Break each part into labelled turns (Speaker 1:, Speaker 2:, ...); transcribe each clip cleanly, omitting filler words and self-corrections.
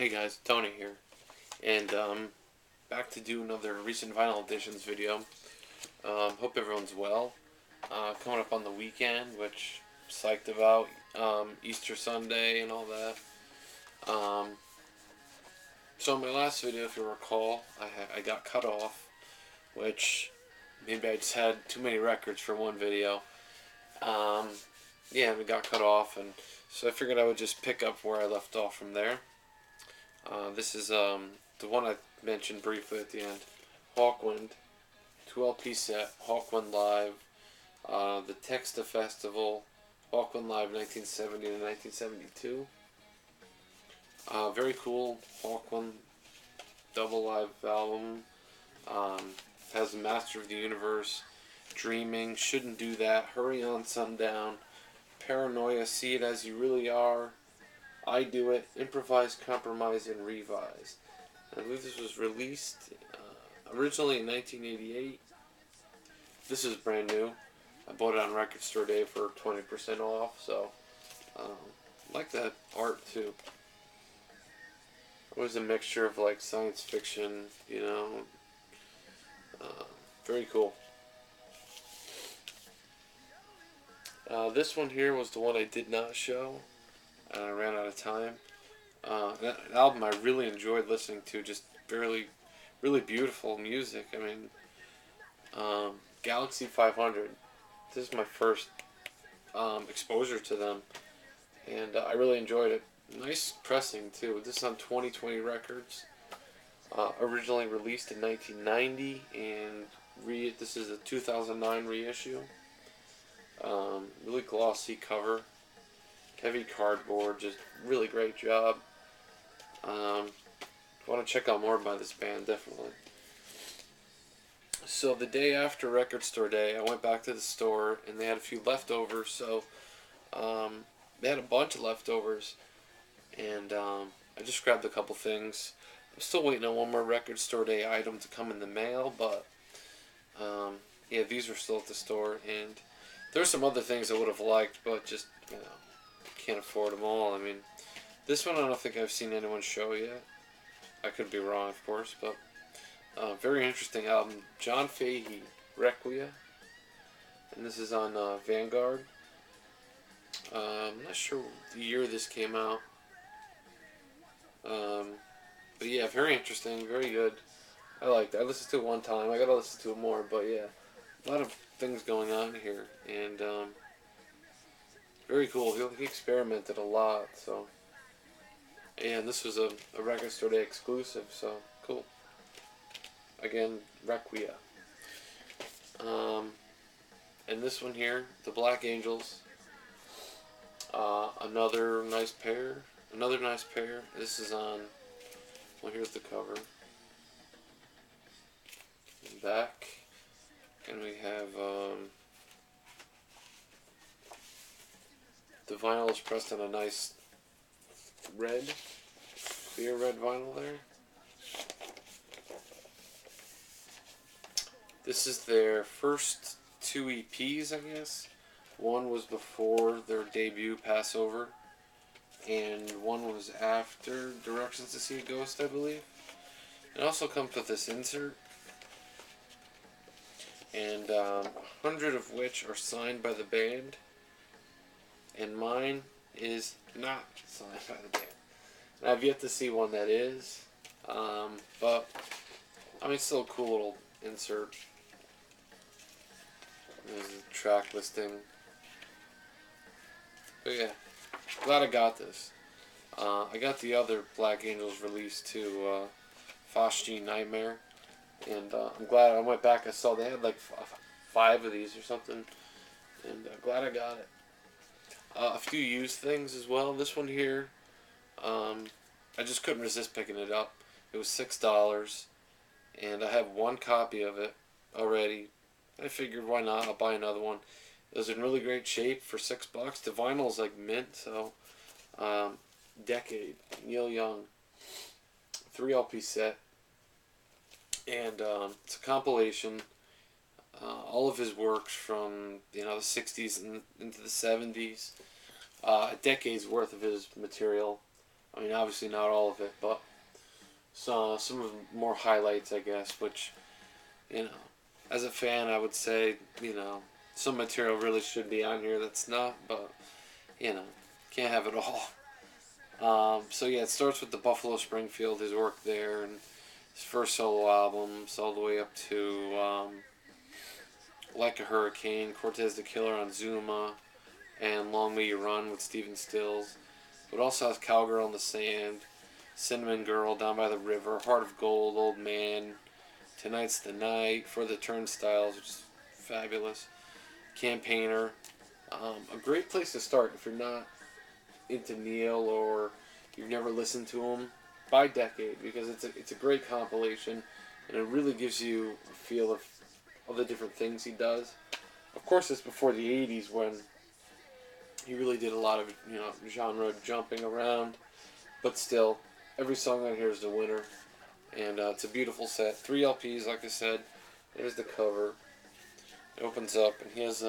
Speaker 1: Hey guys, Tony here, and back to do another recent vinyl editions video. Hope everyone's well. Coming up on the weekend, which I'm psyched about, Easter Sunday and all that. So in my last video, if you recall, I got cut off, which maybe I just had too many records for one video. Yeah, we got cut off, and so I figured I would just pick up where I left off from there. This is the one I mentioned briefly at the end, Hawkwind, 2 LP set, Hawkwind Live, the Texta Festival, Hawkwind Live 1970 to 1972. Very cool Hawkwind double live album. Has Master of the Universe, Dreaming, Shouldn't Do That, Hurry on Sundown, Paranoia, See It As You Really Are, I Do It, Improvise, Compromise, and Revise. I believe this was released originally in 1988. This is brand new. I bought it on Record Store Day for 20% off, so I like that art too. It was a mixture of like science fiction, very cool. This one here was the one I did not show. I ran out of time. An album I really enjoyed listening to, just really beautiful music. I mean, Galaxy 500. This is my first exposure to them, and I really enjoyed it. Nice pressing too. This is on 2020 Records. Originally released in 1990, and this is a 2009 reissue. Really glossy cover, heavy cardboard, just really great job. If you want to check out more by this band, definitely. So the day after Record Store Day, I went back to the store, and they had a few leftovers, so they had a bunch of leftovers, and I just grabbed a couple things. I'm still waiting on one more Record Store Day item to come in the mail, but yeah, these were still at the store, and there's some other things I would have liked, but just, can't afford them all. I mean, this one I don't think I've seen anyone show yet. I could be wrong, of course, but very interesting album. John Fahey, Requiem, and this is on Vanguard. I'm not sure the year this came out. But yeah, very interesting, very good. I liked it. I listened to it one time. I gotta listen to it more, but yeah, a lot of things going on here, and very cool. He experimented a lot, so. And this was a Record Store Day exclusive, so cool. Again, Requiem. And this one here, the Black Angels. Another nice pair. This is on. Well, here's the cover. Back, and we have the vinyl is pressed on a nice clear red vinyl there. This is their first 2 EPs, I guess. One was before their debut, Passover, and one was after Directions to See a Ghost, I believe. It also comes with this insert, and 100 of which are signed by the band, and mine is not signed by the band. And I've yet to see one that is, but I mean, it's still a cool little insert. There's a track listing. But yeah, glad I got this. I got the other Black Angels release too, Foshti Nightmare, and I'm glad I went back. I saw they had like 5 of these or something, and glad I got it. A few used things as well. This one here, I just couldn't resist picking it up. It was $6, and I have one copy of it already. I figured, why not? I'll buy another one. It was in really great shape for $6. The vinyl's like mint, so Decade, Neil Young, 3 LP set, and it's a compilation. All of his works from the 60s and into the 70s. A decade's worth of his material. I mean, obviously not all of it, but some of the more highlights, I guess, which, you know, as a fan, I would say, some material really should be on here that's not, but, can't have it all. So yeah, it starts with the Buffalo Springfield, his work there, and his first solo albums, all the way up to Like a Hurricane, Cortez the Killer on Zuma, and Long May You Run with Stephen Stills. But also has Cowgirl in the Sand, Cinnamon Girl, Down by the River, Heart of Gold, Old Man, Tonight's the Night, For the Turnstiles, which is fabulous, Campaigner. A great place to start if you're not into Neil or you've never listened to him, by decade, because it's a great compilation and it really gives you a feel of all the different things he does. Of course, it's before the 80s when he really did a lot of genre jumping around, but still, every song on here is a winner, and it's a beautiful set. 3 LPs, like I said. There's the cover. It opens up, and he has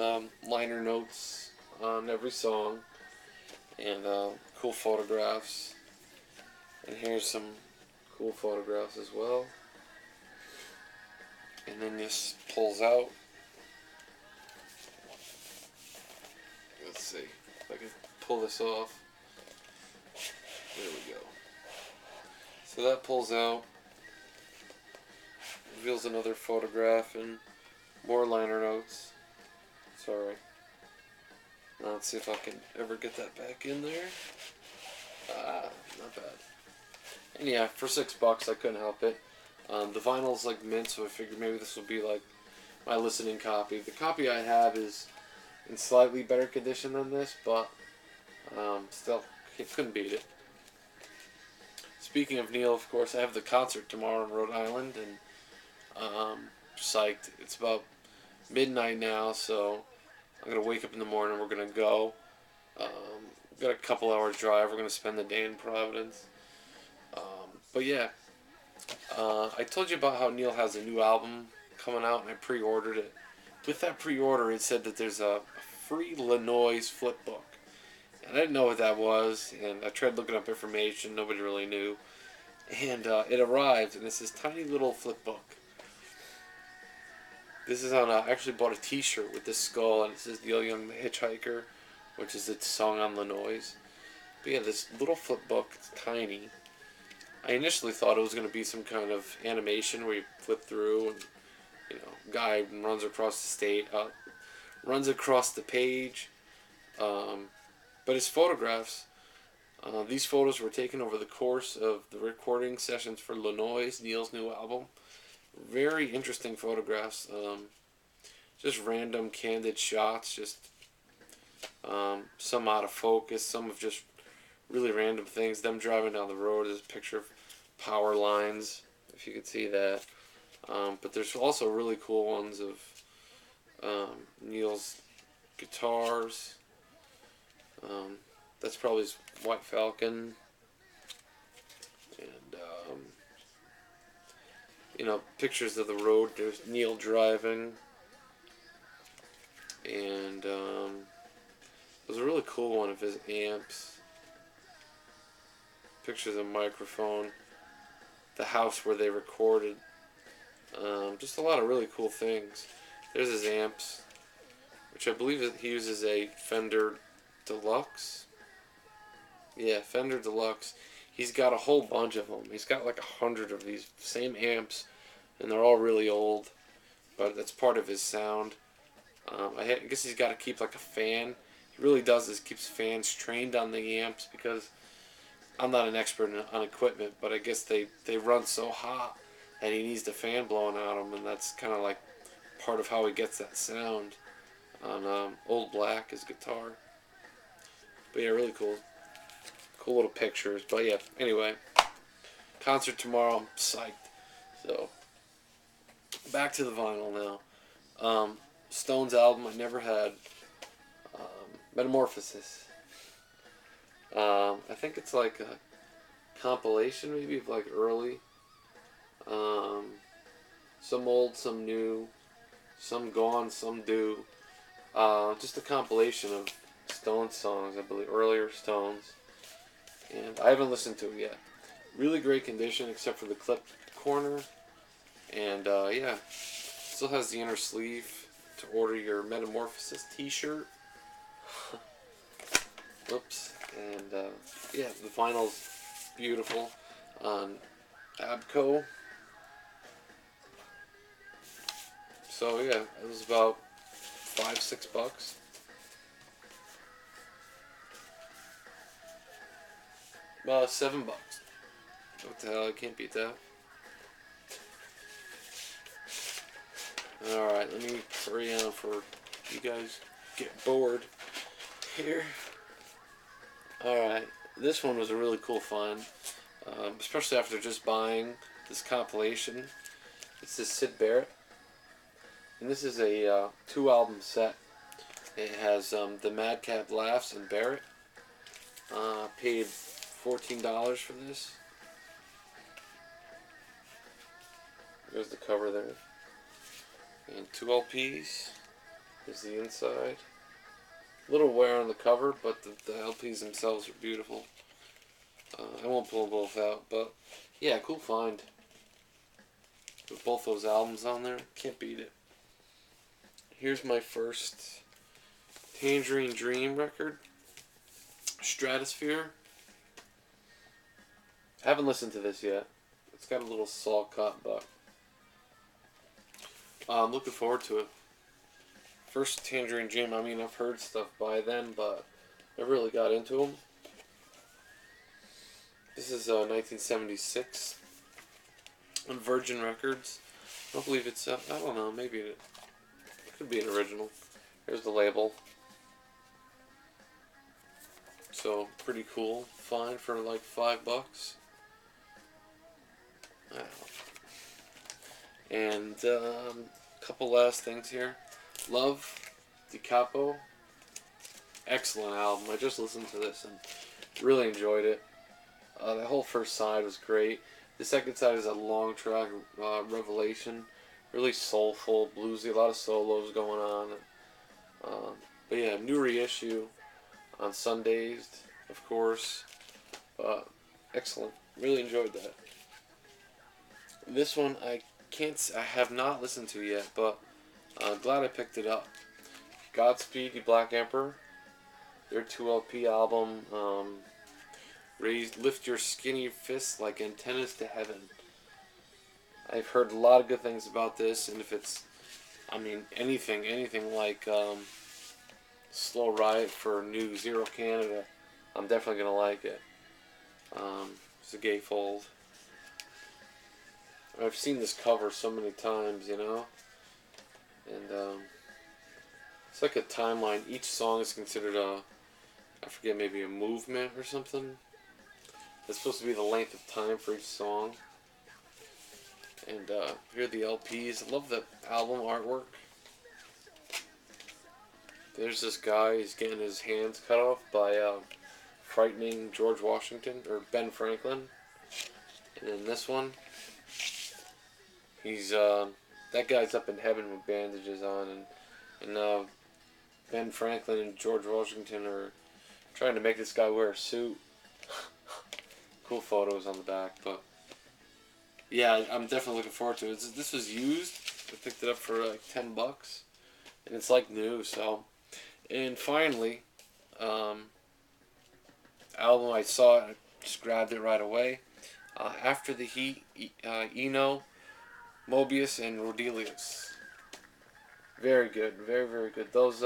Speaker 1: liner notes on every song, and cool photographs. And here's some cool photographs as well. And then this pulls out. Let's see if I can pull this off. There we go. So that pulls out. Reveals another photograph and more liner notes. Sorry. Now let's see if I can ever get that back in there. Not bad. And yeah, for $6, I couldn't help it. The vinyl's like mint, so I figured maybe this will be like my listening copy. The copy I have is in slightly better condition than this, but still, couldn't beat it. Speaking of Neil, of course, I have the concert tomorrow in Rhode Island, and psyched. It's about midnight now, so I'm going to wake up in the morning. We're going to go. Got a couple hour drive. We're going to spend the day in Providence. But yeah, I told you about how Neil has a new album coming out, and I pre-ordered it. With that pre-order, it said that there's a free Illinois Flipbook. And I didn't know what that was, and I tried looking up information. Nobody really knew. And it arrived, and it's this tiny little Flipbook. This is on I actually bought a t-shirt with this skull, and it says Neil Young the Hitchhiker, which is its song on Illinois. But yeah, this little Flipbook, it's tiny. I initially thought it was going to be some kind of animation where you flip through and, guy runs across the state, runs across the page. But his photographs, these photos were taken over the course of the recording sessions for Illinois, Neil's new album. Very interesting photographs. Just random candid shots, just some out of focus, some of just really random things. Them driving down the road. There's a picture of power lines, if you could see that. But there's also really cool ones of Neil's guitars. That's probably his White Falcon. And, pictures of the road. There's Neil driving. And there's a really cool one of his amps. Pictures of a microphone. The house where they recorded. Just a lot of really cool things. There's his amps, which I believe he uses a Fender Deluxe. Yeah, Fender Deluxe. He's got a whole bunch of them. He's got like 100 of these same amps, and they're all really old, but that's part of his sound. I guess he's got to keep like a fan. He really does this, keeps fans trained on the amps, because I'm not an expert on equipment, but I guess they run so hot and he needs the fan blowing on them, and that's kind of like part of how he gets that sound on Old Black, his guitar. But yeah, really cool little pictures. But yeah, anyway, concert tomorrow, I'm psyched. So back to the vinyl now. Stones album I never had, Metamorphosis. I think it's like a compilation maybe of like early, some old, some new, some gone, some do. Just a compilation of Stones songs, I believe, earlier Stones. and I haven't listened to it yet. Really great condition except for the clip corner, and yeah, still has the inner sleeve to order your Metamorphosis t-shirt. Whoops. And yeah, the vinyl's beautiful on Abco. So yeah, it was about $5-6. $7. What the hell? I can't beat that. Alright, let me hurry on for you guys get bored here. Alright, this one was a really cool find, especially after just buying this compilation. It's this Sid Barrett, and this is a 2-album set. It has the Madcap Laughs and Barrett. Paid $14 for this. There's the cover there. And 2 LPs. There's the inside. A little wear on the cover, but the LPs themselves are beautiful. I won't pull them both out, but yeah, cool find. With both those albums on there, can't beat it. Here's my first Tangerine Dream record, Stratosphere. Haven't listened to this yet. It's got a little saw cut, but I'm looking forward to it. First Tangerine Dream, I mean, I've heard stuff by then, but I really got into them. This is 1976 on Virgin Records. I don't believe it's, I don't know, maybe it could be an original. Here's the label. So, pretty cool. Fine for like $5. And a couple last things here. Love, the Capo. Excellent album. I just listened to this and really enjoyed it. The whole first side was great. The second side is a long track, Revelation. Really soulful, bluesy, a lot of solos going on. But yeah, new reissue on Sundays, of course. Excellent. Really enjoyed that. This one I have not listened to yet, but glad I picked it up. Godspeed, You Black Emperor. Their 2 LP album, Lift Your Skinny Fists Like Antennas to Heaven. I've heard a lot of good things about this, and if it's, I mean, anything like Slow Ride for New Zero Canada, I'm definitely going to like it. It's a gatefold. I've seen this cover so many times, you know, and it's like a timeline. Each song is considered I forget, maybe a movement or something. It's supposed to be the length of time for each song. And here are the LPs. I love the album artwork. There's this guy, he's getting his hands cut off by frightening George Washington, or Ben Franklin. And then this one, he's, that guy's up in heaven with bandages on, and Ben Franklin and George Washington are trying to make this guy wear a suit. Cool photos on the back, but yeah, I'm definitely looking forward to it. This was used. I picked it up for like $10, and it's like new. So, and finally, album I saw it, I just grabbed it right away. After the Heat, Eno, Mobius, and Rodelius. Very good, very very good. Those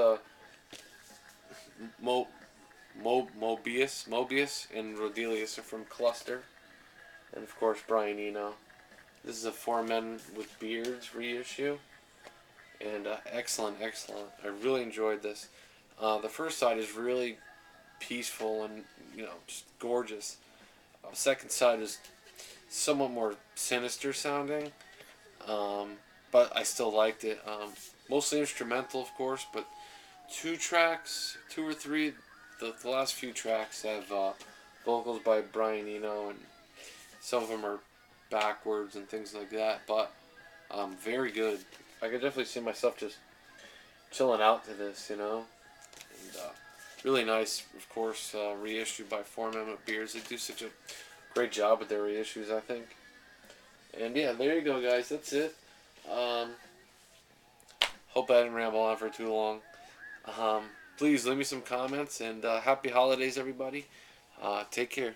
Speaker 1: Mobius and Rodelius are from Cluster, and of course Brian Eno. This is a 4 Men with Beards reissue, and excellent. I really enjoyed this. The first side is really peaceful and, you know, just gorgeous. Second side is somewhat more sinister sounding, but I still liked it. Mostly instrumental, of course, but 2 or 3. The last few tracks have vocals by Brian Eno, and some of them are backwards and things like that, but very good. I could definitely see myself just chilling out to this, you know, and really nice, of course, reissued by Four Amendment Beers. They do such a great job with their reissues, I think. And yeah, there you go, guys. That's it. Um, Hope I didn't ramble on for too long. Um, Please leave me some comments, and happy holidays, everybody. Take care.